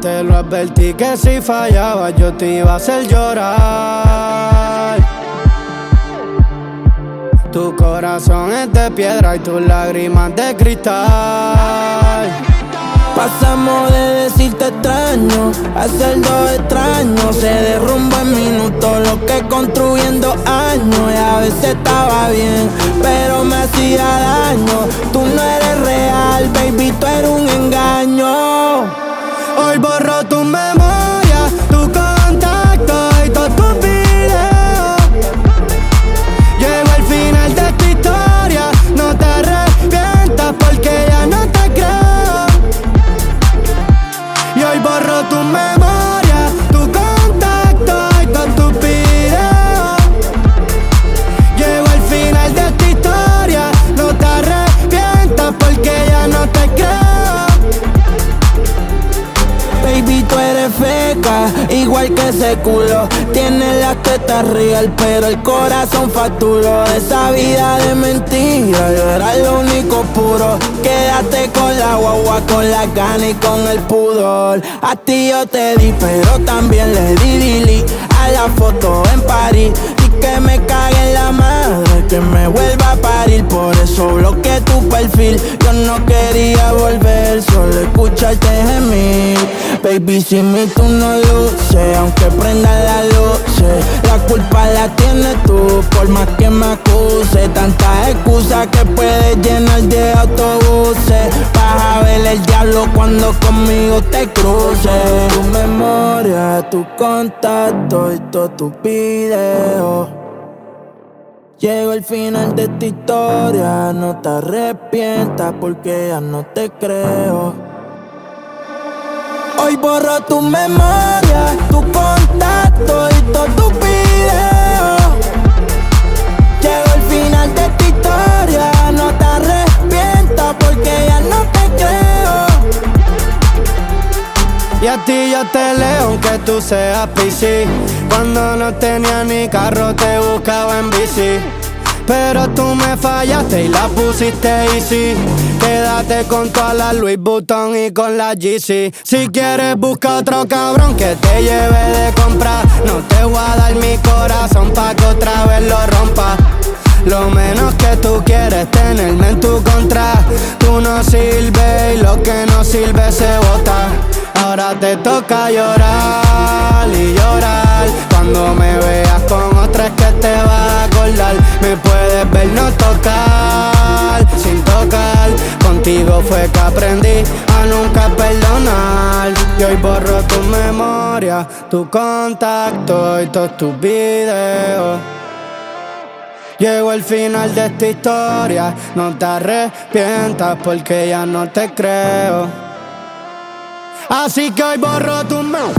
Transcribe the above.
Te lo advertí que si fallaba yo te iba a hacer llorar. Tu corazón es de piedra y tus lágrimas de cristal. Pasamos de decirte extraño a ser dos extraños. Se derrumba en minutos lo que construí en 2 años. Y a veces estaba bien, pero me hacía daño. Tú no eres real, baby, tú eres un engaño. Hoy borro tu memoria, tu contacto y todos tus videos. Llego al final de tu historia, no te arrepientas porque ya no te creo. Y hoy borro tu memoria, tu contacto y todos tus videos. Llego al final de tu historia, no te arrepientas porque ya no te creo. Baby, tú eres feca, igual que ese culo. Tienes las tetas real, pero el corazón facturó. Esa vida de mentira, yo era lo único puro. Quédate con la guagua, con la gana y con el pudor. A ti yo te di, pero también le di delete a la foto en París. Y que me cague en la madre, que me vuelva a parir. Por eso bloqueé tu perfil. Yo no quería volver, solo escucharte gemir. Baby, sin mí tú no luces, aunque prendan las luces. La culpa la tienes tú, por más que me acuse. Tantas excusas que puedes llenar de autobuses. Vas a ver el diablo cuando conmigo te cruces. Tu memoria, tu contacto y todos tus videos. Llego al final de esta historia, no te arrepientas porque ya no te creo. Hoy borro tu memoria, tu contacto y todos tus videos. Llego al final de esta historia, no te arrepientas porque ya no te creo. Y a ti yo te leo aunque tú seas PC. Cuando no tenía ni carro te buscaba en bici. Pero tú me fallaste y la pusiste easy. Quédate con toda la Louis Vuitton y con la GC. Si quieres busca otro cabrón que te lleve de compra. No te voy a dar mi corazón pa' que otra vez lo rompa. Lo menos que tú quieres tenerme en tu contra. Tú no sirves y lo que no sirve se bota. Ahora te toca llorar y llorar. Cuando me veas con otra es que te vas a acordar. Me puedes ver no tocar, sin tocar. Contigo fue que aprendí a nunca perdonar. Y hoy borro tu memoria, tu contacto y todos tus videos. Llego al final de esta historia, no te arrepientas porque ya no te creo. Así que hoy borro tu memoria.